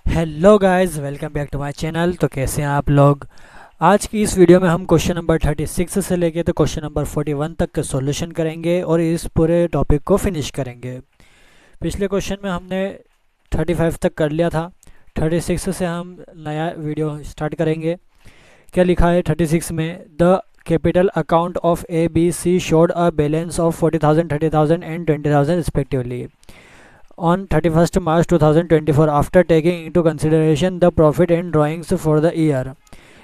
Hello guys, welcome back to my channel. तो कैसे हैं आप लोग। आज की इस वीडियो में हम क्वेश्चन नंबर 36 से लेके तो क्वेश्चन नंबर 41 तक के सॉल्यूशन करेंगे और इस पूरे टॉपिक को फिनिश करेंगे। पिछले क्वेश्चन में हमने 35 तक कर लिया था। 36 से हम नया वीडियो स्टार्ट करेंगे। क्या लिखा है 36 में? The capital account of A B C showed a balance of 40,000, 30,000 and 20,000 respectively on 31st March 2024 after taking into consideration the profit and drawings for the year।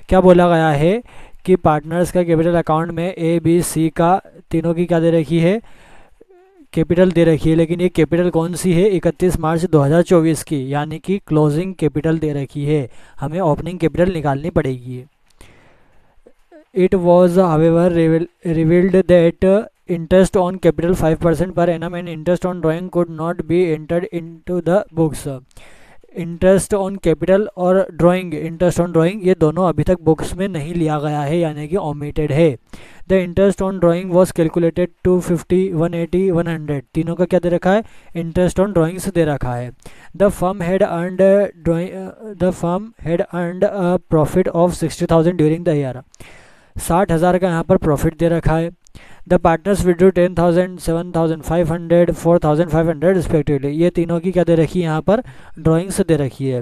क्या बोला गया है कि पार्टनर्स का कैपिटल अकाउंट में ए बी सी का तीनों की क्या दे रखी है, कैपिटल दे रखी है। लेकिन ये कैपिटल कौन सी है? 31 मार्च 2024 की, यानी कि क्लोजिंग कैपिटल दे रखी है। हमें ओपनिंग कैपिटल निकालनी पड़ेगी। It was however revealed that interest on capital 5% per annum and interest on drawing could not be entered into the books। Interest on capital और ड्राइंग, इंटरेस्ट ऑन ड्राइंग ये दोनों अभी तक बुक्स में नहीं लिया गया है, यानी कि ओमिटेड है। The interest on drawing was calculated 250, 180, 100, तीनों का क्या दे रखा है? इंटरेस्ट ऑन ड्राइंग्स दे रखा है। The firm had earned a profit of 60,000 during the year. 60,000 का यहाँ पर प्रॉफिट दे रखा है। द पार्टनर्स विड्रू 10,000, 7,500, 4,500 रिस्पेक्टिवली, ये तीनों की क्या दे रखी है? यहाँ पर ड्राइंग्स दे रखी है।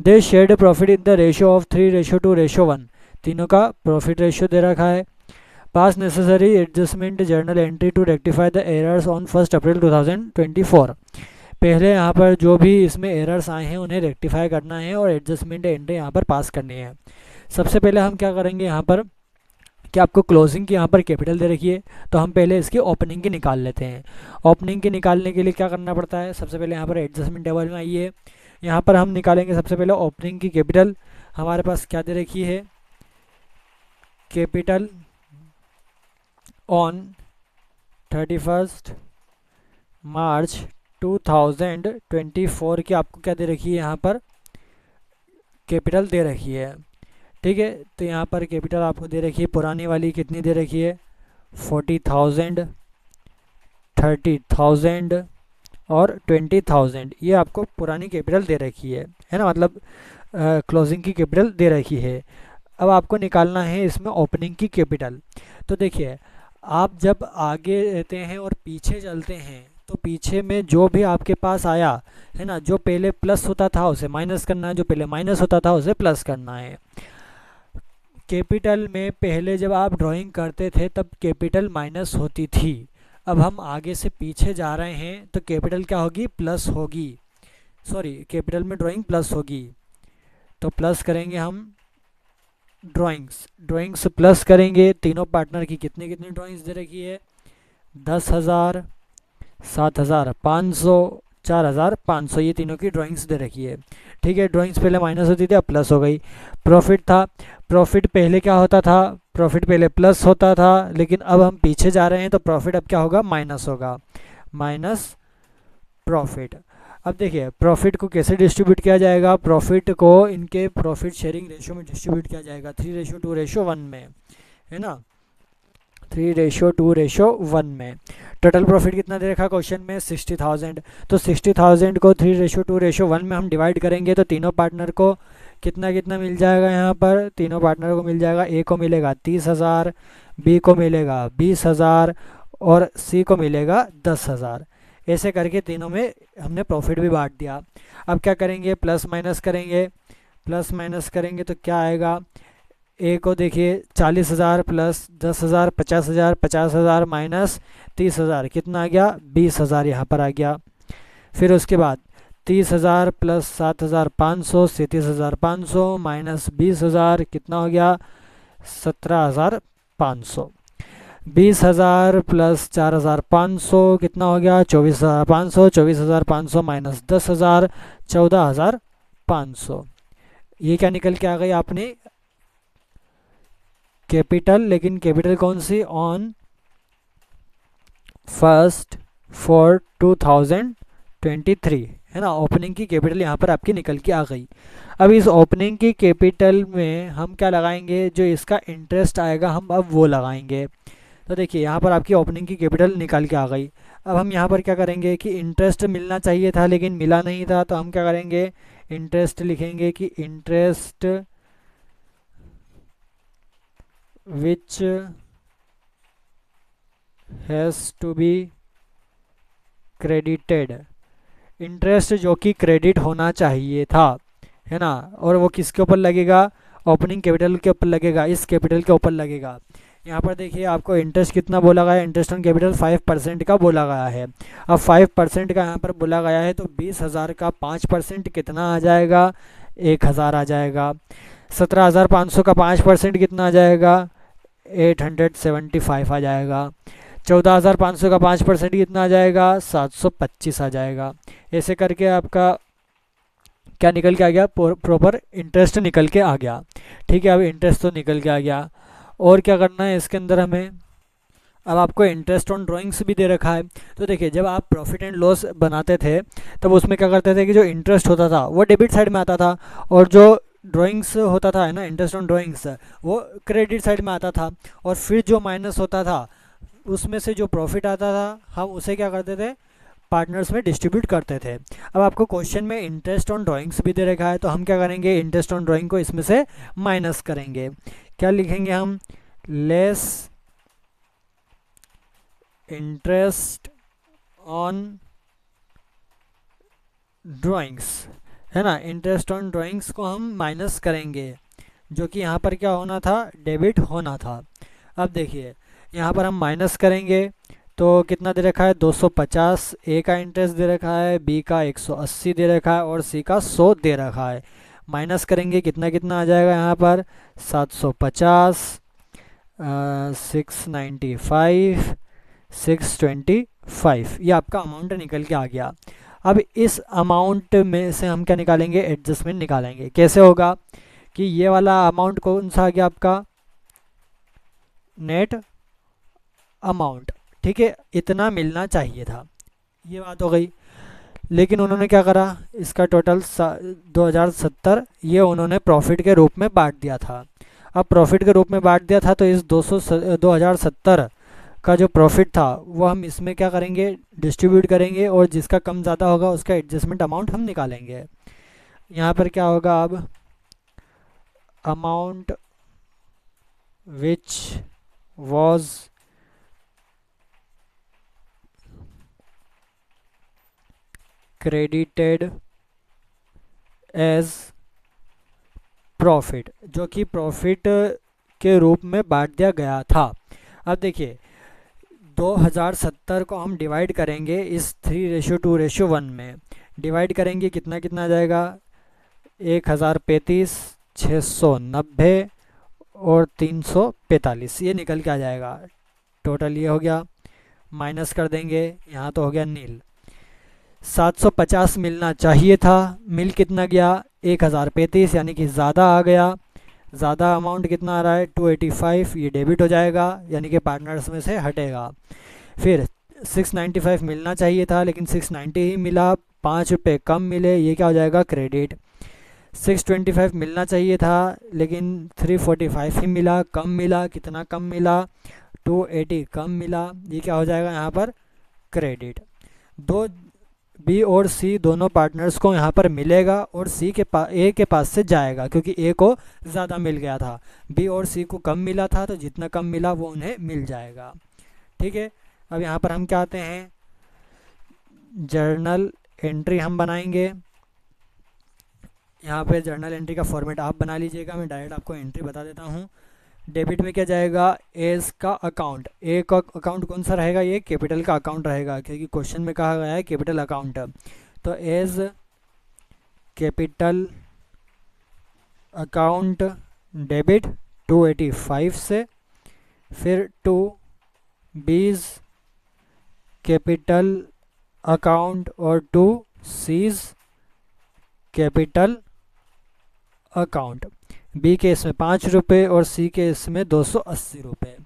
They shared profit in the ratio of 3:2:1, तीनों का प्रॉफिट रेशियो दे रखा है। Pass necessary adjustment journal entry to rectify the errors on 1 April 2024। पहले यहाँ पर जो भी इसमें एरर्स आए हैं उन्हें रेक्टिफाई करना है और एडजस्टमेंट एंट्री यहाँ पर पास करनी है। सबसे पहले हम क्या करेंगे यहाँ पर कि आपको क्लोजिंग की यहाँ पर कैपिटल दे रखी है, तो हम पहले इसकी ओपनिंग की निकाल लेते हैं। ओपनिंग की निकालने के लिए क्या करना पड़ता है? सबसे पहले यहाँ पर एडजस्टमेंट टेबल में आइए। यहाँ पर हम निकालेंगे सबसे पहले ओपनिंग की कैपिटल। हमारे पास क्या दे रखी है? कैपिटल ऑन 31 मार्च 2024 की आपको क्या दे रखी है? यहाँ पर कैपिटल दे रखी है। ठीक है, तो यहाँ पर कैपिटल आपको दे रखी है। पुरानी वाली कितनी दे रखी है? 40,000, 30,000 और 20,000, ये आपको पुरानी कैपिटल दे रखी है ना, मतलब क्लोजिंग की कैपिटल दे रखी है। अब आपको निकालना है इसमें ओपनिंग की कैपिटल। तो देखिए, आप जब आगे रहते हैं और पीछे चलते हैं तो पीछे में जो भी आपके पास आया है ना, जो पहले प्लस होता था उसे माइनस करना है, जो पहले माइनस होता था उसे प्लस करना है। कैपिटल में पहले जब आप ड्राइंग करते थे तब कैपिटल माइनस होती थी। अब हम आगे से पीछे जा रहे हैं तो कैपिटल क्या होगी? प्लस होगी। सॉरी, कैपिटल में ड्राइंग प्लस होगी, तो प्लस करेंगे हम ड्राइंग्स प्लस करेंगे। तीनों पार्टनर की कितनी कितनी ड्राइंग्स दे रखी है? 10,000, 7,500, 4,500, ये तीनों की ड्राइंग्स दे रखी है। ठीक है, ड्राइंग्स पहले माइनस होती थी, अब प्लस हो गई। प्रॉफिट था, प्रॉफिट पहले क्या होता था? प्रॉफिट पहले प्लस होता था, लेकिन अब हम पीछे जा रहे हैं तो प्रॉफिट अब क्या होगा? माइनस होगा, माइनस प्रॉफिट। अब देखिए, प्रॉफिट को कैसे डिस्ट्रीब्यूट किया जाएगा? प्रॉफिट को इनके प्रॉफिट शेयरिंग रेशियो में डिस्ट्रीब्यूट किया जाएगा 3:2:1 में, है ना, 3:2:1 में। टोटल प्रॉफिट कितना दे रखा क्वेश्चन में? 60,000। तो 60,000 को 3:2:1 में हम डिवाइड करेंगे तो तीनों पार्टनर को कितना कितना मिल जाएगा? यहाँ पर तीनों पार्टनर को मिल जाएगा, ए को मिलेगा 30,000, बी को मिलेगा 20,000 और सी को मिलेगा 10,000। ऐसे करके तीनों में हमने प्रॉफिट भी बांट दिया। अब क्या करेंगे? प्लस माइनस करेंगे। प्लस माइनस करेंगे तो क्या आएगा? ए को देखिए 40,000 प्लस 10,000 50,000, 50,000 माइनस 30,000 कितना आ गया? 20,000 यहाँ पर आ गया। फिर उसके बाद 30,000 प्लस 7,500, 37,500 माइनस 20,000 कितना हो गया? 17,500। 20,000 प्लस 4,500 कितना हो गया? 24,500, 24,500 माइनस 10,000, 14,500। ये क्या निकल के आ गई आपने? कैपिटल, लेकिन कैपिटल कौन सी? ऑन 1/4/2023, है ना। ओपनिंग की कैपिटल यहाँ पर आपकी निकल के आ गई। अब इस ओपनिंग की कैपिटल में हम क्या लगाएंगे? जो इसका इंटरेस्ट आएगा हम अब वो लगाएंगे। तो देखिए, यहाँ पर आपकी ओपनिंग की कैपिटल निकल के आ गई। अब हम यहाँ पर क्या करेंगे कि इंटरेस्ट मिलना चाहिए था लेकिन मिला नहीं था, तो हम क्या करेंगे, इंटरेस्ट लिखेंगे कि interest which has to be credited, interest जो कि क्रेडिट होना चाहिए था, है ना। और वो किसके ऊपर लगेगा, ओपनिंग कैपिटल के ऊपर लगेगा, इस कैपिटल के ऊपर लगेगा। यहाँ पर देखिए आपको इंटरेस्ट कितना बोला गया है, इंटरेस्ट ऑन कैपिटल 5% का बोला गया है। अब 5% का यहाँ पर बोला गया है, तो 20,000 का 5% कितना आ जाएगा, 1,000 आ जाएगा। 17,500 का 5% कितना आ जाएगा, 875 आ जाएगा। 14,500 का 5% कितना आ जाएगा, 725 आ जाएगा। ऐसे करके आपका क्या निकल के आ गया, प्रॉपर इंटरेस्ट निकल के आ गया। ठीक है, अब इंटरेस्ट तो निकल के आ गया, और क्या करना है इसके अंदर हमें। अब आपको इंटरेस्ट ऑन ड्राइंग्स भी दे रखा है। तो देखिए जब आप प्रॉफिट एंड लॉस बनाते थे तब उसमें क्या करते थे कि जो इंटरेस्ट होता था वो डेबिट साइड में आता था, और जो ड्राइंग्स होता था, है ना, इंटरेस्ट ऑन ड्राइंग्स, वो क्रेडिट साइड में आता था। और फिर जो माइनस होता था उसमें से जो प्रॉफिट आता था हम उसे क्या करते थे, पार्टनर्स में डिस्ट्रीब्यूट करते थे। अब आपको क्वेश्चन में इंटरेस्ट ऑन ड्राइंग्स भी दे रखा है, तो हम क्या करेंगे, इंटरेस्ट ऑन ड्राइंग को इसमें से माइनस करेंगे। क्या लिखेंगे हम, लेस इंटरेस्ट ऑन ड्राइंग्स, है ना। इंटरेस्ट ऑन ड्राइंग्स को हम माइनस करेंगे, जो कि यहाँ पर क्या होना था, डेबिट होना था। अब देखिए यहाँ पर हम माइनस करेंगे तो कितना दे रखा है, 250, ए का इंटरेस्ट दे रखा है, बी का 180 दे रखा है, और सी का 100 दे रखा है। माइनस करेंगे कितना कितना आ जाएगा यहाँ पर, 750, 695, 625, ये आपका अमाउंट निकल के आ गया। अब इस अमाउंट में से हम क्या निकालेंगे, एडजस्टमेंट निकालेंगे। कैसे होगा कि ये वाला अमाउंट कौन सा आ गया आपका, नेट अमाउंट, ठीक है, इतना मिलना चाहिए था, ये बात हो गई। लेकिन उन्होंने क्या करा, इसका टोटल 2070 ये उन्होंने प्रॉफिट के रूप में बांट दिया था। अब प्रॉफिट के रूप में बांट दिया था तो इस 2070 का जो प्रॉफिट था वो हम इसमें क्या करेंगे, डिस्ट्रीब्यूट करेंगे, और जिसका कम ज़्यादा होगा उसका एडजस्टमेंट अमाउंट हम निकालेंगे। यहाँ पर क्या होगा, अब amount which was credited as profit, जो कि प्रॉफिट के रूप में बांट दिया गया था। अब देखिए 2070 को हम डिवाइड करेंगे इस 3:2:1 में, डिवाइड करेंगे कितना कितना आ जाएगा, 1035, 690 और 345, ये निकल के आ जाएगा। टोटल ये हो गया, माइनस कर देंगे, यहाँ तो हो गया नील। 750 मिलना चाहिए था, मिल कितना गया, 1035, यानी कि ज़्यादा आ गया। ज़्यादा अमाउंट कितना आ रहा है, 285, ये डेबिट हो जाएगा, यानी कि पार्टनर्स में से हटेगा। फिर 695 मिलना चाहिए था लेकिन 690 ही मिला, 5 रुपये कम मिले, ये क्या हो जाएगा, क्रेडिट। 625 मिलना चाहिए था लेकिन 345 ही मिला, कम मिला, कितना कम मिला, 280 कम मिला, ये क्या हो जाएगा यहाँ पर, क्रेडिट। दो बी और सी दोनों पार्टनर्स को यहाँ पर मिलेगा, और सी के पास, ए के पास से जाएगा, क्योंकि ए को ज़्यादा मिल गया था, बी और सी को कम मिला था, तो जितना कम मिला वो उन्हें मिल जाएगा। ठीक है, अब यहाँ पर हम क्या आते हैं, जर्नल एंट्री हम बनाएंगे। यहाँ पे जर्नल एंट्री का फॉर्मेट आप बना लीजिएगा, मैं डायरेक्ट आपको एंट्री बता देता हूँ। डेबिट में क्या जाएगा, एज का अकाउंट, ए का अकाउंट कौन सा रहेगा, ये कैपिटल का अकाउंट रहेगा, क्योंकि क्वेश्चन में कहा गया है कैपिटल अकाउंट। तो एज कैपिटल अकाउंट डेबिट 285 से, फिर टू बीज कैपिटल अकाउंट, और to C's capital account. B के इसमें 5 रुपये और सी के इसमें 280 रुपये।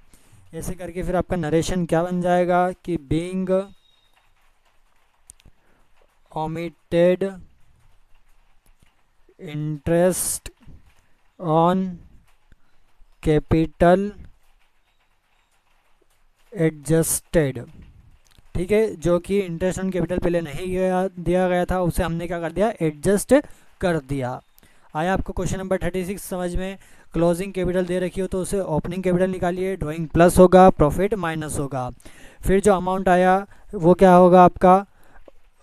ऐसे करके फिर आपका नरेशन क्या बन जाएगा कि being omitted interest on capital adjusted ठीक है, जो कि इंटरेस्ट ऑन कैपिटल पहले नहीं दिया गया था, उसे हमने क्या कर दिया, एडजस्ट कर दिया। आया आपको क्वेश्चन नंबर 36 समझ में। क्लोजिंग कैपिटल दे रखी हो तो उसे ओपनिंग कैपिटल निकालिए, ड्राइंग प्लस होगा, प्रॉफिट माइनस होगा। फिर जो अमाउंट आया वो क्या होगा, आपका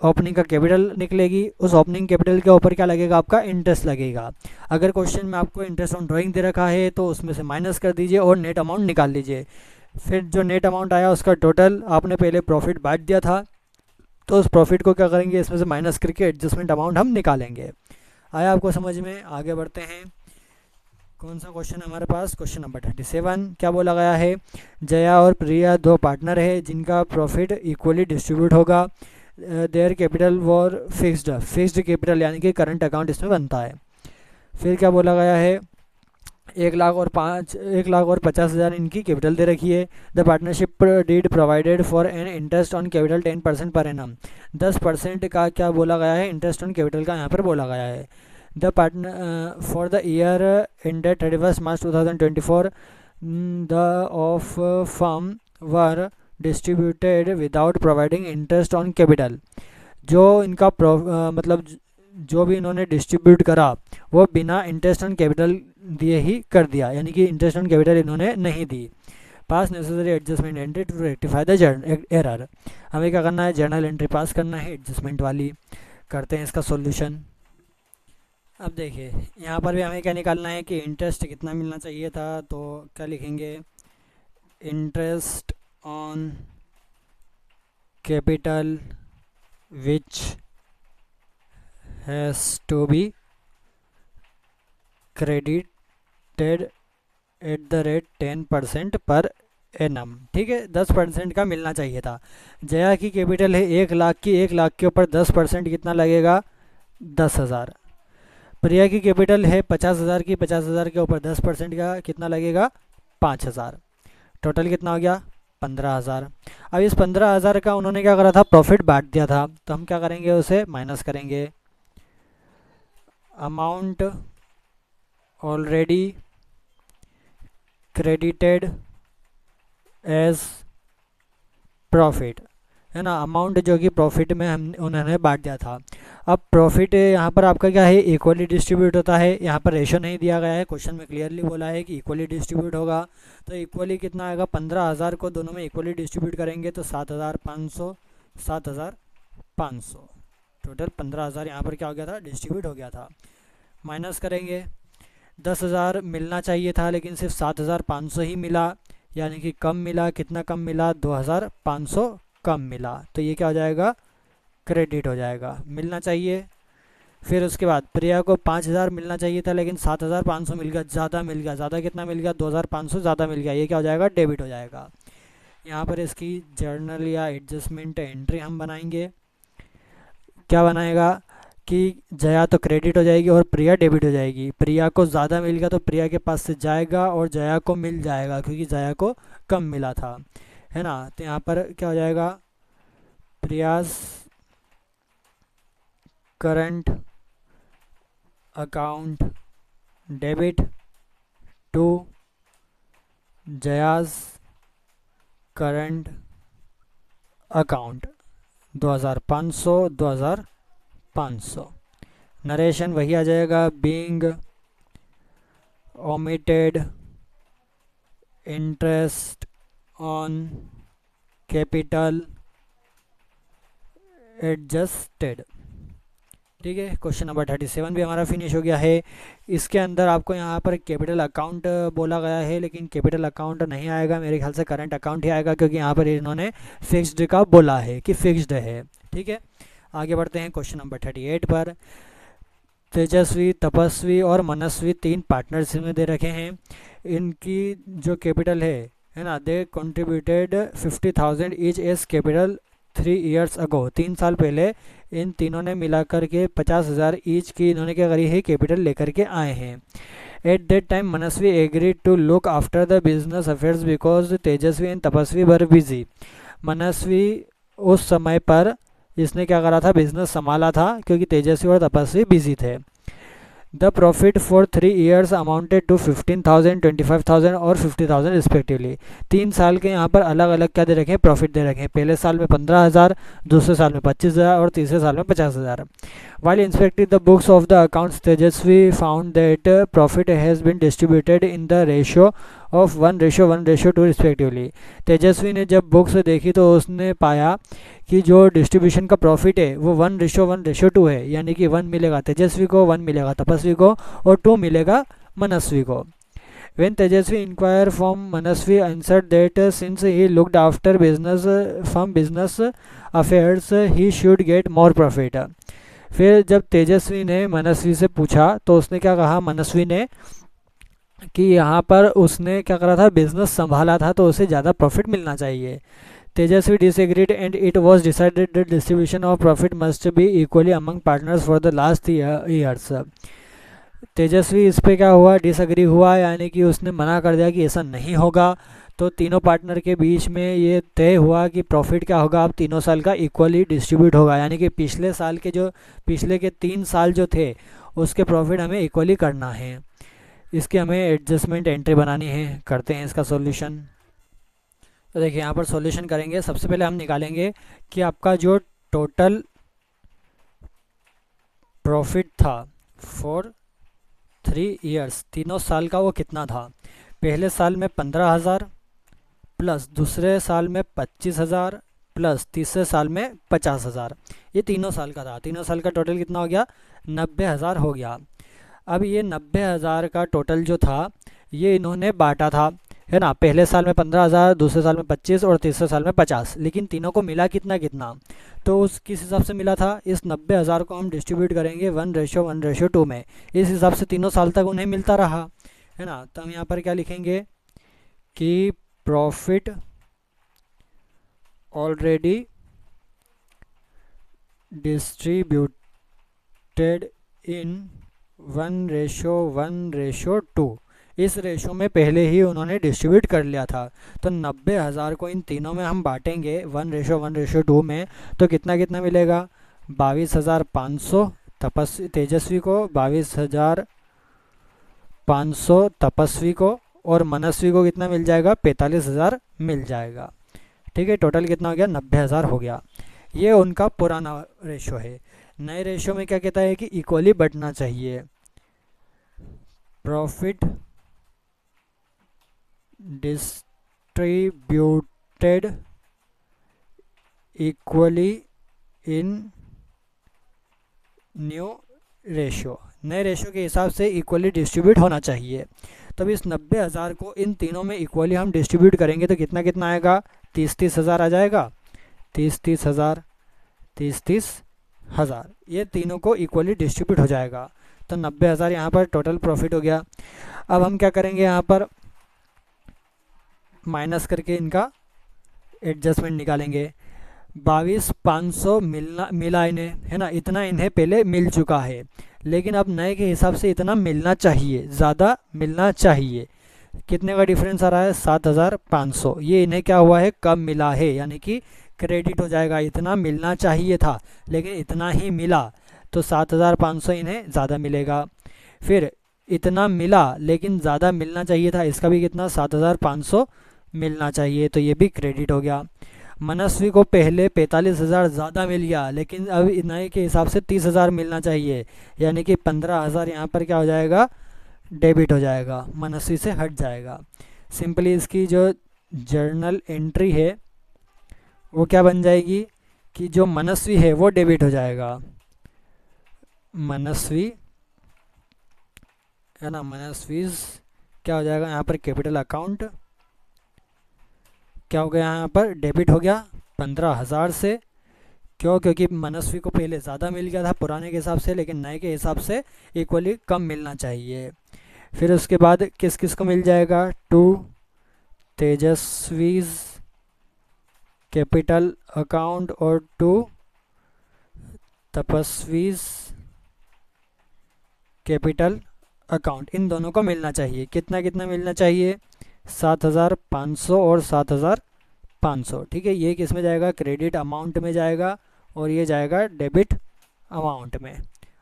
ओपनिंग का कैपिटल निकलेगी, उस ओपनिंग कैपिटल के ऊपर क्या लगेगा, आपका इंटरेस्ट लगेगा। अगर क्वेश्चन में आपको इंटरेस्ट ऑन ड्राइंग दे रखा है तो उसमें से माइनस कर दीजिए और नेट अमाउंट निकाल लीजिए। फिर जो नेट अमाउंट आया उसका टोटल आपने पहले प्रॉफिट बांट दिया था, तो उस प्रॉफिट को क्या करेंगे, इसमें से माइनस करके एडजस्टमेंट अमाउंट हम निकालेंगे। आया आपको समझ में। आगे बढ़ते हैं। कौन सा क्वेश्चन है हमारे पास, क्वेश्चन नंबर 37। क्या बोला गया है, जया और प्रिया दो पार्टनर है जिनका प्रॉफिट इक्वली डिस्ट्रीब्यूट होगा। Their capital war fixed capital यानी कि करंट अकाउंट इसमें बनता है। फिर क्या बोला गया है, 1,50,000 इनकी कैपिटल दे रखी है। The partnership deed provided for an interest on capital 10% per annum. 10% का क्या बोला गया है, इंटरेस्ट ऑन कैपिटल का यहाँ पर बोला गया है। The partner for the year ended 31 March 2024 the of firm were distributed without providing interest on capital. जो इनका मतलब जो भी इन्होंने डिस्ट्रीब्यूट करा वो बिना इंटरेस्ट ऑन कैपिटल दिए ही कर दिया, यानी कि इंटरेस्ट ऑन कैपिटल इन्होंने नहीं दी। Pass necessary adjustment entry to rectify the error. हमें क्या करना है, जर्नल एंट्री पास करना है एडजस्टमेंट वाली। करते हैं इसका सॉल्यूशन। अब देखिए यहाँ पर भी हमें क्या निकालना है कि इंटरेस्ट कितना मिलना चाहिए था, तो क्या लिखेंगे, interest on capital which has to be credited at the rate 10% per annum. ठीक है, 10% का मिलना चाहिए था। जया की कैपिटल है 1,00,000 की, 1,00,000 के ऊपर 10% कितना लगेगा, 10,000। प्रिया की कैपिटल है 50,000 की, 50,000 के ऊपर 10% का कितना लगेगा, 5,000। टोटल कितना हो गया, 15,000। अब इस 15,000 का उन्होंने क्या करा था, प्रॉफिट बांट दिया था, तो हम क्या करेंगे, उसे माइनस करेंगे। Amount already credited as profit, है ना, अमाउंट जो कि प्रॉफिट में हम उन्होंने बांट दिया था। अब प्रॉफिट यहाँ पर आपका क्या है, इक्वली डिस्ट्रीब्यूट होता है। यहाँ पर रेशो नहीं दिया गया है, क्वेश्चन में क्लियरली बोला है कि इक्वली डिस्ट्रीब्यूट होगा। तो इक्वली कितना आएगा, 15,000 को दोनों में इक्वली डिस्ट्रीब्यूट करेंगे तो 7,500, 7,500 टोटल 15,000 यहाँ पर क्या हो गया था, डिस्ट्रीब्यूट हो गया था। माइनस करेंगे, 10,000 मिलना चाहिए था लेकिन सिर्फ 7,500 ही मिला, यानी कि कम मिला। कितना कम मिला, 2,500 कम मिला, तो ये क्या हो जाएगा, क्रेडिट हो जाएगा, मिलना चाहिए। फिर उसके बाद प्रिया को 5,000 मिलना चाहिए था लेकिन 7,500 मिल गया, ज़्यादा मिल गया। ज़्यादा कितना मिल गया, 2,500 ज़्यादा मिल गया, ये क्या हो जाएगा, डेबिट हो जाएगा। यहाँ पर इसकी जर्नल या एडजस्टमेंट एंट्री हम बनाएंगे। क्या बनाएगा कि जया तो क्रेडिट हो जाएगी और प्रिया डेबिट हो जाएगी। प्रिया को ज़्यादा मिल गया तो प्रिया के पास से जाएगा और जया को मिल जाएगा क्योंकि जया को कम मिला था, है ना। तो यहाँ पर क्या हो जाएगा, Priya's current account debit to Jaya's current account 2,500, 2,500। Narration वही आ जाएगा, being omitted interest on capital adjusted. ठीक है, क्वेश्चन नंबर 37 भी हमारा फिनिश हो गया है। इसके अंदर आपको यहाँ पर कैपिटल अकाउंट बोला गया है लेकिन कैपिटल अकाउंट नहीं आएगा, मेरे ख्याल से करंट अकाउंट ही आएगा क्योंकि यहाँ पर इन्होंने फिक्स्ड का बोला है कि फिक्स्ड है। ठीक है, आगे बढ़ते हैं क्वेश्चन नंबर 38 पर। तेजस्वी, तपस्वी और मनस्वी 3 पार्टनर्स में दे रखे हैं। इनकी जो कैपिटल है ना, they contributed 50,000 each as capital 3 years ago. 3 साल पहले इन तीनों ने मिलाकर के 50,000 ईच की इन्होंने क्या करी है, कैपिटल लेकर के आए हैं। At that time Manasvi agreed to look after the business affairs because Tejasvi and Tapasvi were busy. मनस्वी उस समय पर इसने क्या करा था, बिजनेस संभाला था क्योंकि तेजस्वी और तपस्वी बिजी थे। The profit for 3 years amounted to 15,000, 25,000 और 50,000 रिस्पेक्टिवली। 3 साल के यहाँ पर अलग अलग क्या दे रखे हैं, प्रॉफिट दे रखे हैं। पहले साल में 15,000, दूसरे साल में 25,000 और तीसरे साल में 50,000। While inspecting the books of the accounts, Tejasvi found that profit has been distributed in the ratio of 1:1:2 respectively। तेजस्वी ने जब बुक्स देखी तो उसने पाया कि जो डिस्ट्रीब्यूशन का प्रॉफिट है वो 1:1:2 है, यानी कि 1 मिलेगा तेजस्वी को, 1 मिलेगा तपस्वी को और 2 मिलेगा मनस्वी को। When Tejasvi inquired from Manasvi answered that since he looked after business from business affairs he should get more profit। फिर जब तेजस्वी ने मनस्वी से पूछा तो उसने क्या कहा, मनस्वी ने, कि यहाँ पर उसने क्या करा था, बिजनेस संभाला था तो उसे ज़्यादा प्रॉफिट मिलना चाहिए। तेजस्वी disagreed and it was decided that distribution of profit must be equally among partners for the last years। तेजस्वी इस पे क्या हुआ, डिसएग्री हुआ, यानी कि उसने मना कर दिया कि ऐसा नहीं होगा। तो तीनों पार्टनर के बीच में ये तय हुआ कि प्रॉफिट क्या होगा, अब तीनों साल का इक्वली डिस्ट्रीब्यूट होगा, यानी कि पिछले के 3 साल जो थे उसके प्रॉफिट हमें इक्वली करना है। इसकी हमें एडजस्टमेंट एंट्री बनानी है। करते हैं इसका सॉल्यूशन। तो देखिए यहाँ पर सॉल्यूशन करेंगे। सबसे पहले हम निकालेंगे कि आपका जो टोटल प्रॉफिट था फॉर 3 years, तीनों साल का, वो कितना था। पहले साल में 15,000 प्लस दूसरे साल में 25,000 प्लस तीसरे साल में 50,000। ये तीनों साल का था। तीनों साल का टोटल कितना हो गया, 90,000 हो गया। अब ये 90,000 का टोटल जो था ये इन्होंने बांटा था, है ना। पहले साल में 15,000, दूसरे साल में 25 और तीसरे साल में 50, लेकिन तीनों को मिला कितना कितना, तो उस किस हिसाब से मिला था। इस 90,000 को हम डिस्ट्रीब्यूट करेंगे 1:1:2 में। इस हिसाब से तीनों साल तक उन्हें मिलता रहा, है ना। तो हम यहाँ पर क्या लिखेंगे कि प्रॉफिट ऑलरेडी डिस्ट्रीब्यूटेड इन 1:1:2। इस रेशो में पहले ही उन्होंने डिस्ट्रीब्यूट कर लिया था। तो 90,000 को इन तीनों में हम बांटेंगे 1:1:2 में, तो कितना कितना मिलेगा, 22,500 तेजस्वी को, 22,500 तपस्वी को, और मनस्वी को कितना मिल जाएगा, 45,000 मिल जाएगा। ठीक है, टोटल कितना हो गया, 90,000 हो गया। ये उनका पुराना रेशो है। नए रेशो में क्या कहता है कि इक्वली बढ़ना चाहिए। Profit distributed equally in new ratio. नए रेशो के हिसाब से इक्वली डिस्ट्रीब्यूट होना चाहिए। तब इस 90,000 को इन तीनों में इक्वली हम डिस्ट्रीब्यूट करेंगे तो कितना कितना आएगा, 30,000 आ जाएगा। 30,000, 30,000, ये तीनों को इक्वली डिस्ट्रीब्यूट हो जाएगा। तो 90,000 यहाँ पर टोटल प्रॉफिट हो गया। अब हम क्या करेंगे, यहाँ पर माइनस करके इनका एडजस्टमेंट निकालेंगे। 22,500 मिला इन्हें, है ना। इतना इन्हें पहले मिल चुका है, लेकिन अब नए के हिसाब से इतना मिलना चाहिए, ज़्यादा मिलना चाहिए। कितने का डिफरेंस आ रहा है, 7,500। ये इन्हें क्या हुआ है, कम मिला है, यानी कि क्रेडिट हो जाएगा। इतना मिलना चाहिए था लेकिन इतना ही मिला, तो 7,500 इन्हें ज़्यादा मिलेगा। फिर इतना मिला लेकिन ज़्यादा मिलना चाहिए था, इसका भी कितना, 7,500 मिलना चाहिए, तो ये भी क्रेडिट हो गया। मनस्वी को पहले 45,000 ज़्यादा मिल गया, लेकिन अब नए के हिसाब से 30,000 मिलना चाहिए, यानी कि 15,000 यहाँ पर क्या हो जाएगा, डेबिट हो जाएगा, मनस्वी से हट जाएगा। सिंपली इसकी जो जर्नल एंट्री है वो क्या बन जाएगी कि जो मनस्वी है वो डेबिट हो जाएगा। मनस्वी, है ना, मनस्वीज क्या हो जाएगा, यहाँ पर कैपिटल अकाउंट क्या हो गया, यहाँ पर डेबिट हो गया 15,000 से। क्यों, क्योंकि मनस्वी को पहले ज़्यादा मिल गया था पुराने के हिसाब से, लेकिन नए के हिसाब से इक्वली कम मिलना चाहिए। फिर उसके बाद किस किस को मिल जाएगा, टू तेजस्वीज कैपिटल अकाउंट और टू तपस्वीज कैपिटल अकाउंट, इन दोनों को मिलना चाहिए। कितना कितना मिलना चाहिए, 7,500 और 7,500। ठीक है, ये किस में जाएगा, क्रेडिट अमाउंट में जाएगा और ये जाएगा डेबिट अमाउंट में।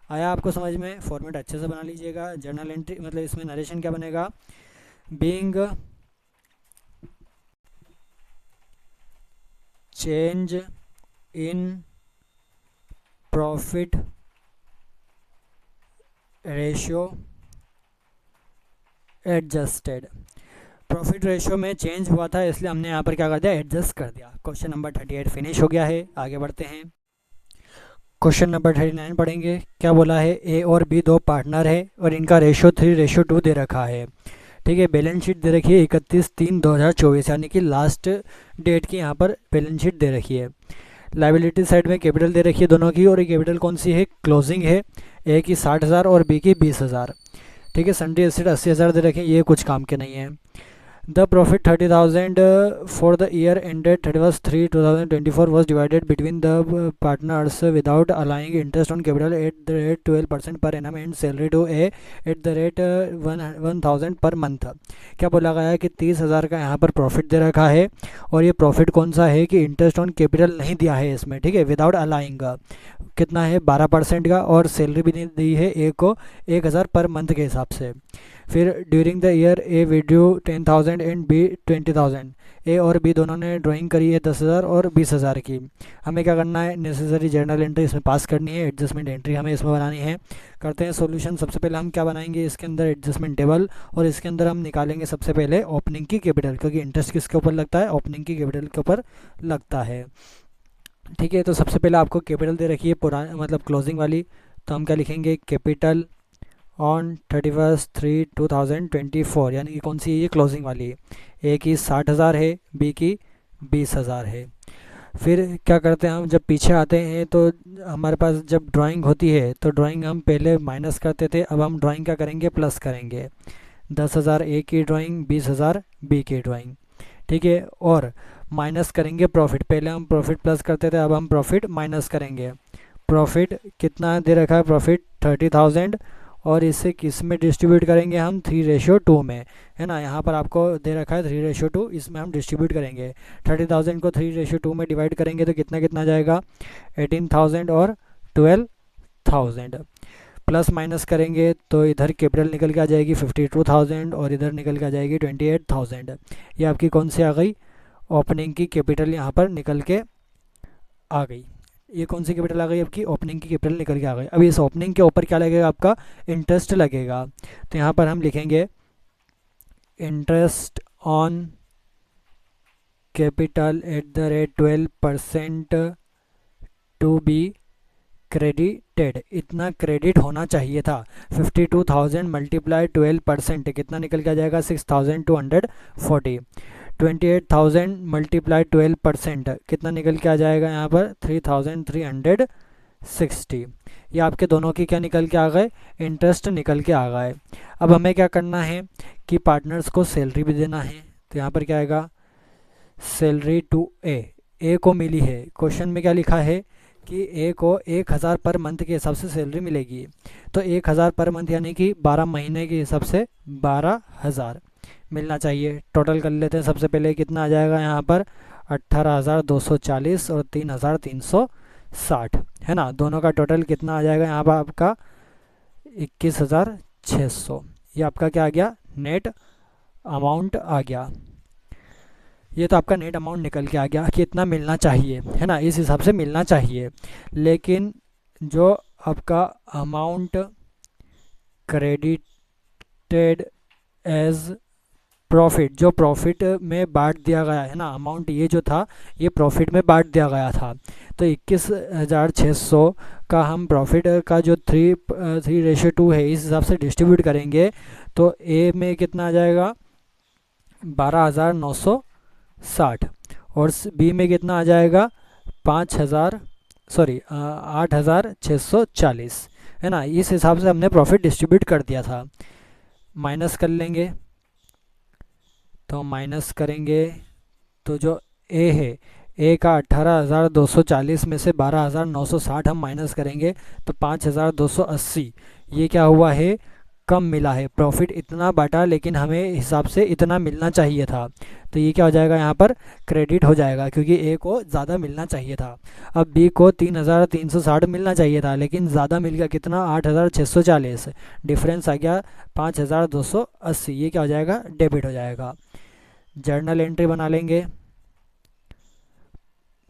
आया आपको समझ में? फॉर्मेट अच्छे से बना लीजिएगा। जर्नल एंट्री मतलब इसमें नरेशन क्या बनेगा, being change in profit ratio adjusted. Profit ratio में चेंज हुआ था इसलिए हमने यहाँ पर क्या कर दिया, एडजस्ट कर दिया। क्वेश्चन नंबर 38 फिनिश हो गया है। आगे बढ़ते हैं, क्वेश्चन नंबर 39 पढ़ेंगे। क्या बोला है, ए और बी दो पार्टनर है और इनका रेशियो 3:2 दे रखा है। ठीक है, बैलेंस शीट दे रखी है 31/3/2024 यानी कि लास्ट डेट की यहाँ पर बैलेंस शीट दे रखी है। लाइबिलिटी साइड में कैपिटल दे रखी है दोनों की, और ये कैपिटल कौन सी है, क्लोजिंग है। ए की 60,000 और बी की 20,000। ठीक है, सन्ड्री एसेट 80,000 दे रखे हैं, ये कुछ काम के नहीं है। The profit 30,000 for the year ended 31/3/2024 was divided between the partners without allowing interest on capital at the rate 12% per annum and salary to A at the rate 1,000 per month. क्या बोला गया है कि 30,000 का यहाँ पर प्रॉफिट दे रखा है, और ये प्रॉफिट कौन सा है कि इंटरेस्ट ऑन कैपिटल नहीं दिया है इसमें। ठीक है, विदाउट अलाइंग कितना है 12% का, और सैलरी भी नहीं दी है ए को 1,000 पर मंथ के हिसाब से। फिर during the year A withdrew 10,000 and B 20,000। A और बी दोनों ने ड्राइंग करी है 10,000 और 20,000 की। हमें क्या करना है, नेसेसरी जर्नल एंट्री इसमें पास करनी है, एडजस्टमेंट एंट्री हमें इसमें बनानी है। करते हैं सॉल्यूशन। सबसे पहले हम क्या बनाएंगे, इसके अंदर एडजस्टमेंट टेबल, और इसके अंदर हम निकालेंगे सबसे पहले ओपनिंग की कैपिटल, क्योंकि इंटरेस्ट किसके ऊपर लगता है, ओपनिंग की कैपिटल के ऊपर लगता है। ठीक है, तो सबसे पहले आपको कैपिटल दे रखी है पुरानी मतलब क्लोजिंग वाली, तो हम क्या लिखेंगे, कैपिटल ऑन 31/3/2024 यानी कि कौन सी है, ये क्लोजिंग वाली है। ए की 60,000 है, बी की 20,000 है। फिर क्या करते हैं, हम जब पीछे आते हैं तो हमारे पास जब ड्राइंग होती है तो ड्राइंग हम पहले माइनस करते थे, अब हम ड्राइंग क्या करेंगे, प्लस करेंगे। 10,000 ए की ड्राइंग, 20,000 बी की ड्राइंग। ठीक है, और माइनस करेंगे प्रॉफिट। पहले हम प्रॉफिट प्लस करते थे, अब हम प्रॉफिट माइनस करेंगे। प्रॉफिट कितना दे रखा है, प्रॉफिट 30,000, और इसे किस में डिस्ट्रीब्यूट करेंगे हम, 3:2 में, है ना। यहाँ पर आपको दे रखा है 3:2, इसमें हम डिस्ट्रीब्यूट करेंगे। 30,000 को 3:2 में डिवाइड करेंगे तो कितना कितना जाएगा, 18,000 और 12,000। प्लस माइनस करेंगे तो इधर कैपिटल निकल के आ जाएगी 52,000, और इधर निकल के आ जाएगी 28,000। ये आपकी कौन सी आ गई, ओपनिंग की कैपिटल यहाँ पर निकल के आ गई। ये कौन सी कैपिटल आ गई आपकी, ओपनिंग की कैपिटल निकल के आ गई। अभी इस ओपनिंग के ऊपर क्या लगेगा, आपका इंटरेस्ट लगेगा। तो यहाँ पर हम लिखेंगे interest on capital at the rate 12% to be credited. इतना क्रेडिट होना चाहिए था। 52,000 मल्टीप्लाई 12% कितना निकल के आ जाएगा, 6,240। 28,000 मल्टीप्लाई 12% कितना निकल के आ जाएगा यहाँ पर, 3,360। ये आपके दोनों की क्या निकल के आ गए, इंटरेस्ट निकल के आ गए। अब हमें क्या करना है कि पार्टनर्स को सैलरी भी देना है, तो यहाँ पर क्या आएगा, सैलरी टू ए को मिली है। क्वेश्चन में क्या लिखा है कि ए को 1,000 पर मंथ के हिसाब से सैलरी मिलेगी, तो 1,000 पर मंथ यानी कि 12 महीने के हिसाब से 12,000 मिलना चाहिए। टोटल कर लेते हैं। सबसे पहले कितना आ जाएगा यहाँ पर, 18,240 और 3,360, है ना। दोनों का टोटल कितना आ जाएगा यहाँ पर आपका, 21,600। ये आपका क्या आ गया, नेट अमाउंट आ गया। ये तो आपका नेट अमाउंट निकल के आ गया कि इतना मिलना चाहिए, है ना, इस हिसाब से मिलना चाहिए। लेकिन जो आपका अमाउंट क्रेडिटेड एज प्रॉफिट, जो प्रॉफिट में बांट दिया गया है ना अमाउंट, ये जो था ये प्रॉफिट में बांट दिया गया था। तो 21,600 का हम प्रॉफिट का जो 3:2 है इस हिसाब से डिस्ट्रीब्यूट करेंगे, तो ए में कितना आ जाएगा, 12,960, और बी में कितना आ जाएगा, 8,640, है ना। इस हिसाब से हमने प्रॉफिट डिस्ट्रीब्यूट कर दिया था। माइनस कर लेंगे, तो माइनस करेंगे तो जो ए है, ए का 18,240 में से 12,960 हम माइनस करेंगे तो 5,280। ये क्या हुआ है, कम मिला है, प्रॉफिट इतना बांटा लेकिन हमें हिसाब से इतना मिलना चाहिए था, तो ये क्या हो जाएगा यहाँ पर क्रेडिट हो जाएगा, क्योंकि ए को ज़्यादा मिलना चाहिए था। अब बी को 3,360 मिलना चाहिए था लेकिन ज़्यादा मिल गया कितना, 8,640, डिफरेंस आ गया 5,280, ये क्या हो जाएगा डेबिट हो जाएगा। जर्नल एंट्री बना लेंगे,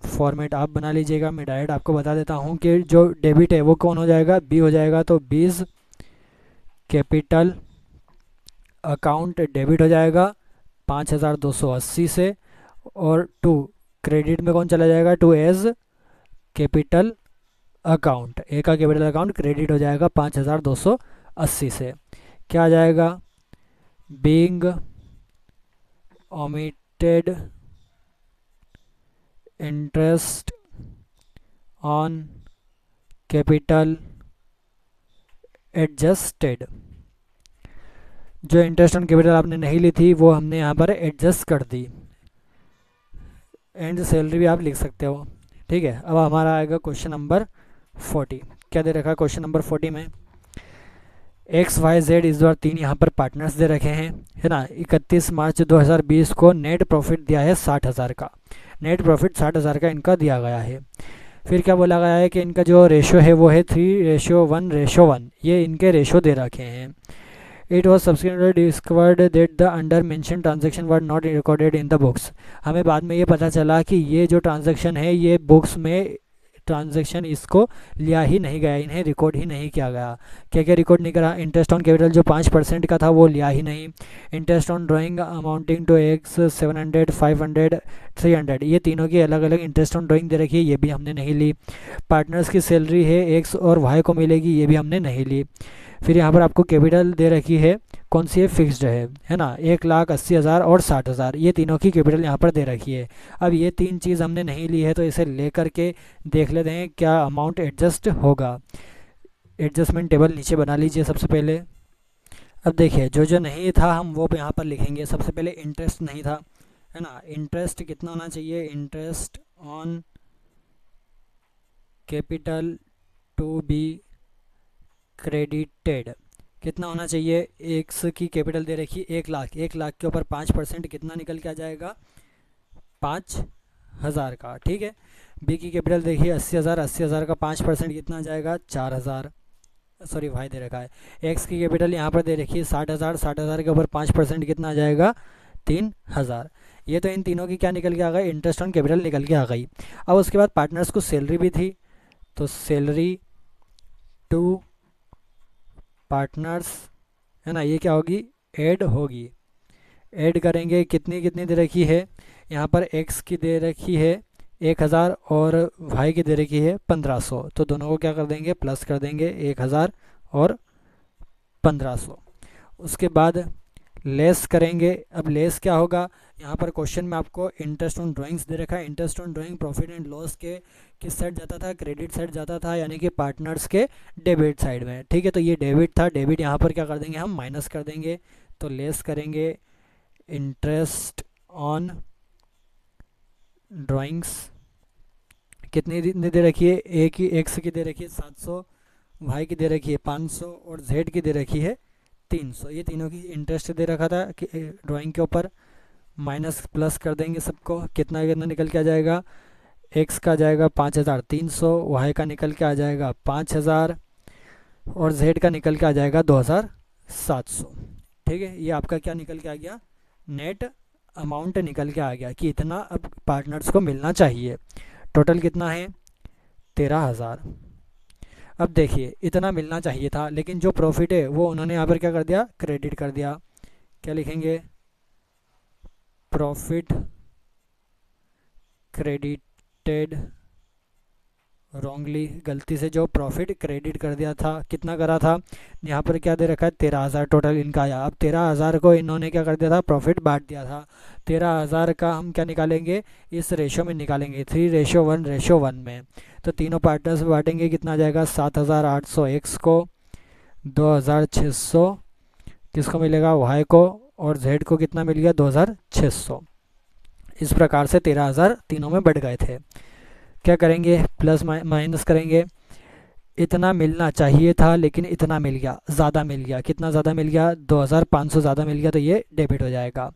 फॉर्मेट आप बना लीजिएगा, मैं डायरेक्ट आपको बता देता हूँ कि जो डेबिट है वो कौन हो जाएगा, बी हो जाएगा। तो बीज कैपिटल अकाउंट डेबिट हो जाएगा 5,280 से, और टू क्रेडिट में कौन चला जाएगा, टू एज कैपिटल अकाउंट, ए का कैपिटल अकाउंट क्रेडिट हो जाएगा 5,280 से। क्या आ जाएगा, being omitted interest on capital adjusted, जो इंटरेस्ट ऑन कैपिटल आपने नहीं ली थी वो हमने यहाँ पर एडजस्ट कर दी। एंड सैलरी भी आप लिख सकते हो, ठीक है। अब हमारा आएगा क्वेश्चन नंबर 40। क्या दे रखा है क्वेश्चन नंबर 40 में, एक्स वाई जेड इस बार 3 यहाँ पर पार्टनर्स दे रखे हैं, है ना। 31 मार्च 2020 को नेट प्रॉफिट दिया है 60,000 का, नेट प्रॉफिट 60,000 का इनका दिया गया है। फिर क्या बोला गया है कि इनका जो रेशो है वो है 3:1:1, ये इनके रेशो दे रखे हैं। It was subsequently discovered that the under mention transaction were not recorded in the books, हमें बाद में ये पता चला कि ये जो ट्रांजेक्शन है ये बुक्स में ट्रांजेक्शन इसको लिया ही नहीं गया, इन्हें रिकॉर्ड ही नहीं किया गया। क्या क्या रिकॉर्ड नहीं करा, इंटरेस्ट ऑन कैपिटल जो 5% का था वो लिया ही नहीं, interest on drawing amounting to X 700 500 300, ये तीनों की अलग अलग इंटरेस्ट ऑन ड्राइंग दे रखी है, ये भी हमने नहीं ली। पार्टनर्स की सैलरी है एक्स और वाई को मिलेगी, ये भी हमने नहीं ली। फिर यहाँ पर आपको कैपिटल दे रखी है, कौन सी है, फिक्स्ड है ना, 1,80,000 और 60,000, ये तीनों की कैपिटल यहाँ पर दे रखी है। अब ये तीन चीज़ हमने नहीं ली है तो इसे ले करके देख लेते हैं क्या अमाउंट एडजस्ट होगा। एडजस्टमेंट टेबल नीचे बना लीजिए सबसे पहले। अब देखिए जो जो नहीं था हम वो यहाँ पर लिखेंगे। सबसे पहले इंटरेस्ट नहीं था, है ना, इंटरेस्ट कितना होना चाहिए, interest on capital to be credited कितना होना चाहिए, एक्स की कैपिटल दे रखी 1 लाख, 1 लाख के ऊपर 5% कितना निकल के आ जाएगा, 5,000 का, ठीक है। बी की कैपिटल देखिए 80,000, 80,000 का 5% कितना आ जाएगा, 4,000, सॉरी भाई दे रखा है। एक्स की कैपिटल यहाँ पर दे रखी है 60,000, 60,000 के ऊपर 5% कितना आ जाएगा, 3,000। ये तो इन तीनों की क्या निकल के आ गई, इंटरेस्ट ऑन कैपिटल निकल के आ गई। अब उसके बाद पार्टनर्स को सैलरी भी थी, तो सैलरी टू पार्टनर्स, है ना, ये क्या होगी, ऐड होगी। ऐड करेंगे, कितनी कितनी दे रखी है, यहाँ पर एक्स की दे रखी है 1,000 और वाई की दे रखी है 1,500, तो दोनों को क्या कर देंगे, प्लस कर देंगे, 1,000 और 1,500। उसके बाद लेस करेंगे। अब लेस क्या होगा, यहाँ पर क्वेश्चन में आपको इंटरेस्ट ऑन ड्राइंग्स दे रखा है, interest on drawing profit and loss के किस साइड जाता था, क्रेडिट साइड जाता था, यानी कि पार्टनर्स के डेबिट साइड में, ठीक है। तो ये डेबिट था, डेबिट यहाँ पर क्या कर देंगे हम, माइनस कर देंगे, तो लेस करेंगे इंटरेस्ट ऑन ड्राइंग्स, कितनी दे रखी है, ए की एक्स की दे रखी है 700, वाई की दे रखी है 500 और जेड की दे रखी है 300, ये तीनों की इंटरेस्ट दे रखा था कि ड्राइंग के ऊपर, माइनस प्लस कर देंगे सबको, कितना कितना निकल के आ जाएगा, एक्स का आ जाएगा 5,300, वाई का निकल के आ जाएगा 5,000 और जेड का निकल के आ जाएगा 2,700, ठीक है। ये आपका क्या निकल के आ गया, नेट अमाउंट निकल के आ गया कि इतना अब पार्टनर्स को मिलना चाहिए। टोटल कितना है, 13,000। अब देखिए इतना मिलना चाहिए था लेकिन जो प्रॉफिट है वो उन्होंने यहाँ पर क्या कर दिया, क्रेडिट कर दिया। क्या लिखेंगे, प्रॉफिट क्रेडिटेड रॉन्गली, गलती से जो प्रॉफिट क्रेडिट कर दिया था, कितना करा था, यहाँ पर क्या दे रखा है 13,000 टोटल इनका आया। अब 13,000 को इन्होंने क्या कर दिया था, प्रॉफिट बांट दिया था। 13,000 का हम क्या निकालेंगे, इस रेशो में निकालेंगे, 3:1:1 में। तो तीनों पार्टनर्स में बांटेंगे, कितना आ जाएगा, 7,800 एक्स को, 2,600 किसको मिलेगा, वाई को, और जेड को कितना मिल गया, 2,600। इस प्रकार से 13,000 तीनों में बढ़ गए थे। क्या करेंगे, प्लस माइनस करेंगे, इतना मिलना चाहिए था लेकिन इतना मिल गया, ज़्यादा मिल गया। कितना ज़्यादा मिल गया? 2500 ज़्यादा मिल गया, तो ये डेबिट हो जाएगा।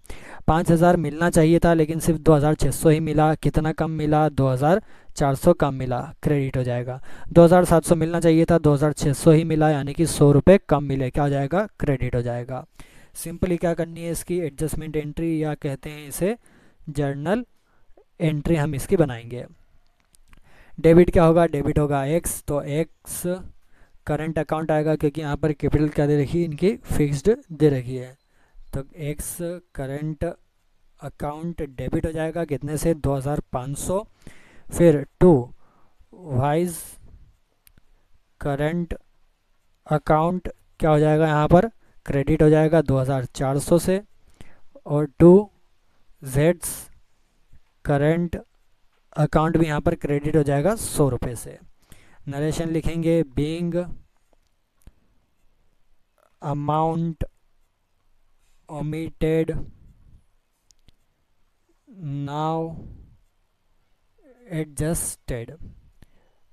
5000 मिलना चाहिए था लेकिन सिर्फ 2600 ही मिला, कितना कम मिला? 2400 कम मिला, क्रेडिट हो जाएगा। 2700 मिलना चाहिए था, 2600 ही मिला, यानी कि 100 रुपये कम मिले, क्या हो जाएगा? क्रेडिट हो जाएगा। सिंपली क्या करनी है इसकी? एडजस्टमेंट एंट्री, या कहते हैं इसे जर्नल एंट्री, हम इसकी बनाएंगे। डेबिट क्या होगा? डेबिट होगा एक्स, तो एक्स करंट अकाउंट आएगा, क्योंकि यहाँ पर कैपिटल क्या दे रखी है? इनकी फिक्स्ड दे रखी है। तो एक्स करंट अकाउंट डेबिट हो जाएगा, कितने से? 2500। फिर टू वाइज करंट अकाउंट क्या हो जाएगा यहाँ पर? क्रेडिट हो जाएगा 2400 से। और टू जेड्स करंट अकाउंट भी यहाँ पर क्रेडिट हो जाएगा 100 रुपये से। नरेशन लिखेंगे, being amount omitted now adjusted। अब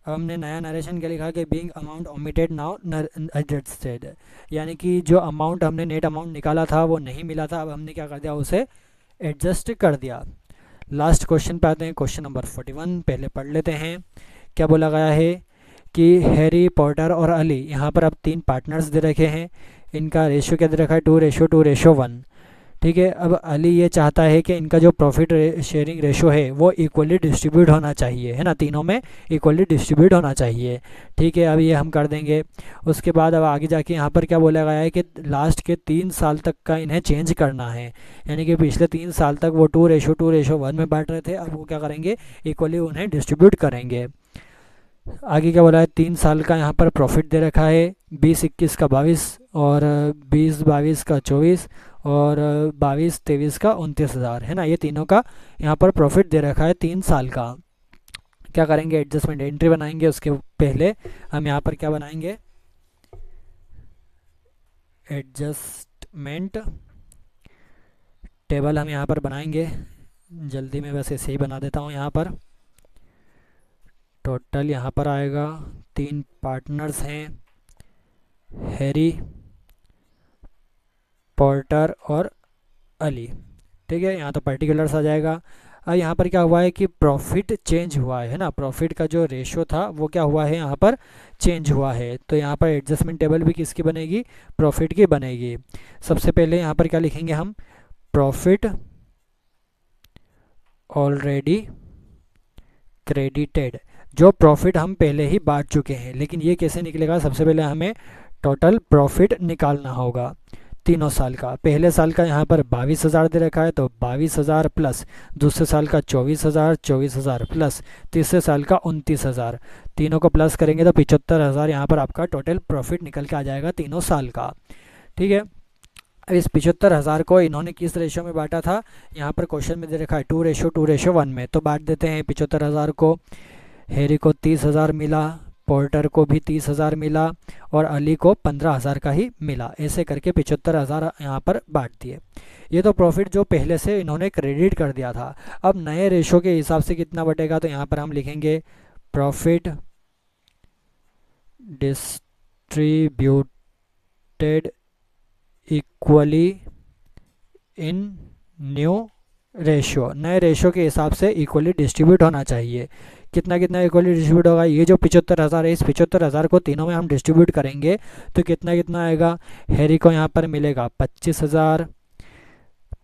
हमने नया नरेशन क्या लिखा कि being amount omitted now adjusted, यानी कि जो अमाउंट हमने नेट अमाउंट निकाला था वो नहीं मिला था, अब हमने क्या कर दिया? उसे एडजस्ट कर दिया। लास्ट क्वेश्चन पे आते हैं, क्वेश्चन नंबर 41 पहले पढ़ लेते हैं। क्या बोला गया है कि हैरी, पॉटर और अली, यहाँ पर अब 3 पार्टनर्स दे रखे हैं। इनका रेशियो क्या दे रखा है? 2:2:1। ठीक है। अब अली ये चाहता है कि इनका जो प्रॉफिट शेयरिंग रेशियो है वो इक्वली डिस्ट्रीब्यूट होना चाहिए, है ना, तीनों में इक्वली डिस्ट्रीब्यूट होना चाहिए। ठीक है, अब ये हम कर देंगे। उसके बाद अब आगे जाके यहाँ पर क्या बोला गया है कि लास्ट के 3 साल तक का इन्हें चेंज करना है, यानी कि पिछले 3 साल तक वो 2:2:1 में बांट रहे थे, अब वो क्या करेंगे? इक्वली उन्हें डिस्ट्रीब्यूट करेंगे। आगे क्या बोला है? 3 साल का यहाँ पर प्रॉफिट दे रखा है, 20-21 का 22, और 20-22 का 24, और 22-23 का 29,000, है ना। ये तीनों का यहाँ पर प्रॉफिट दे रखा है 3 साल का। क्या करेंगे? एडजस्टमेंट एंट्री बनाएंगे। उसके पहले हम यहाँ पर क्या बनाएंगे? एडजस्टमेंट टेबल हम यहाँ पर बनाएंगे। जल्दी में बस ऐसे ही बना देता हूँ। यहाँ पर टोटल यहाँ पर आएगा, 3 पार्टनर्स हैं, हैरी, पॉर्टर और अली। ठीक है, यहाँ तो पर्टिकुलर्स आ जाएगा। अब यहाँ पर क्या हुआ है कि प्रॉफिट चेंज हुआ है ना, प्रॉफिट का जो रेशियो था वो क्या हुआ है? यहाँ पर चेंज हुआ है। तो यहाँ पर एडजस्टमेंट टेबल भी किसकी बनेगी? प्रॉफिट की बनेगी। सबसे पहले यहाँ पर क्या लिखेंगे हम? प्रॉफिट ऑलरेडी क्रेडिटेड, जो प्रॉफिट हम पहले ही बांट चुके हैं। लेकिन ये कैसे निकलेगा? सबसे पहले हमें टोटल प्रॉफिट निकालना होगा तीनों साल का। पहले साल का यहाँ पर 22,000 दे रखा है, तो 22,000 प्लस दूसरे साल का 24,000, 24,000 प्लस तीसरे साल का 29,000, तीनों को प्लस करेंगे तो 75,000 यहाँ पर आपका टोटल प्रॉफिट निकल के आ जाएगा तीनों साल का। ठीक है, अब इस 75,000 को इन्होंने किस रेशो में बांटा था? यहाँ पर क्वेश्चन में दे रखा है 2:2:1 में, तो बांट देते हैं 75,000 को। हैरी को 30,000 मिला, पोर्टर को भी 30,000 मिला, और अली को 15,000 का ही मिला। ऐसे करके 75,000 यहाँ पर बांट दिए। ये तो प्रॉफिट जो पहले से इन्होंने क्रेडिट कर दिया था। अब नए रेशो के हिसाब से कितना बटेगा? तो यहाँ पर हम लिखेंगे profit distributed equally in new ratio, नए रेशियो के हिसाब से इक्वली डिस्ट्रीब्यूट होना चाहिए। कितना कितना इक्वली डिस्ट्रीब्यूट होगा? ये जो 75,000 है, इस 75,000 को तीनों में हम डिस्ट्रीब्यूट करेंगे तो कितना कितना आएगा? हैरी को यहाँ पर मिलेगा 25,000,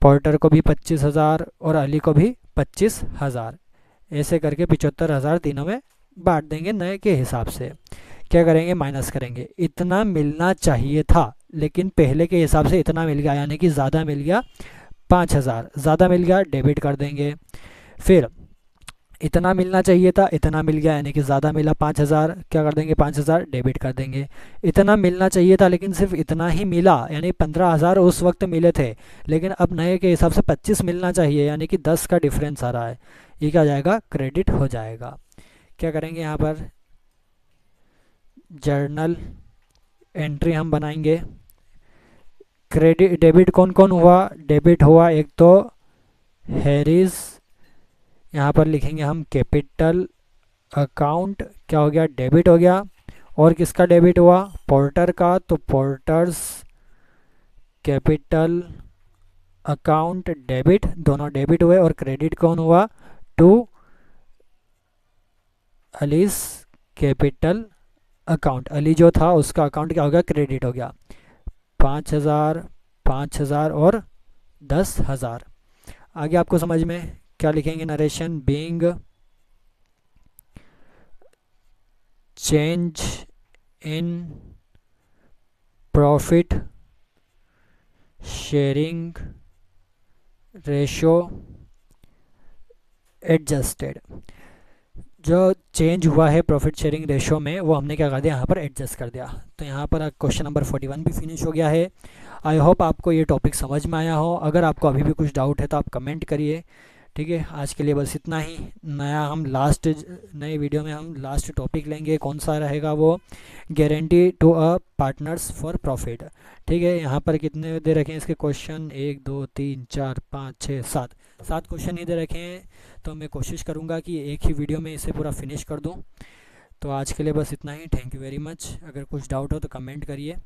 पॉर्टर को भी 25,000, और अली को भी 25,000। ऐसे करके 75,000 तीनों में बांट देंगे नए के हिसाब से। क्या करेंगे? माइनस करेंगे। इतना मिलना चाहिए था लेकिन पहले के हिसाब से इतना मिल गया, यानी कि ज़्यादा मिल गया, 5,000 ज़्यादा मिल गया, डेबिट कर देंगे। फिर इतना मिलना चाहिए था, इतना मिल गया, यानी कि ज़्यादा मिला 5,000, क्या कर देंगे? 5,000 डेबिट कर देंगे। इतना मिलना चाहिए था लेकिन सिर्फ इतना ही मिला, यानी 15,000 उस वक्त मिले थे, लेकिन अब नए के हिसाब से 25 मिलना चाहिए, यानी कि 10 का डिफरेंस आ रहा है। ये क्या हो जाएगा? क्रेडिट हो जाएगा। क्या करेंगे? यहाँ पर जर्नल एंट्री हम बनाएंगे। क्रेडिट डेबिट कौन कौन हुआ? डेबिट हुआ एक तो हैरीज, यहाँ पर लिखेंगे हम कैपिटल अकाउंट, क्या हो गया? डेबिट हो गया। और किसका डेबिट हुआ, पोर्टर का, तो पोर्टर्स कैपिटल अकाउंट डेबिट, दोनों डेबिट हुए। और क्रेडिट कौन हुआ, to Ali's capital account, Ali जो था उसका अकाउंट क्या हो गया, क्रेडिट हो गया। 5,000, 5,000 और 10,000। आगे आपको समझ में क्या लिखेंगे, narration being change in profit sharing ratio adjusted. जो चेंज हुआ है प्रॉफिट शेयरिंग रेशो में वो हमने क्या कर दिया, यहाँ पर एडजस्ट कर दिया। तो यहाँ पर क्वेश्चन नंबर 41 भी फिनिश हो गया है। आई होप आपको ये टॉपिक समझ में आया हो। अगर आपको अभी भी कुछ डाउट है तो आप कमेंट करिए। ठीक है, आज के लिए बस इतना ही। नए वीडियो में हम लास्ट टॉपिक लेंगे, कौन सा रहेगा वो, guarantee to a partners for profit. ठीक है, यहाँ पर कितने दे रखे हैं इसके क्वेश्चन, 1 2 3 4 5 6 7 7 क्वेश्चन ही दे रखे हैं। तो मैं कोशिश करूँगा कि एक ही वीडियो में इसे पूरा फिनिश कर दूँ। तो आज के लिए बस इतना ही। Thank you very much. अगर कुछ डाउट हो तो कमेंट करिए।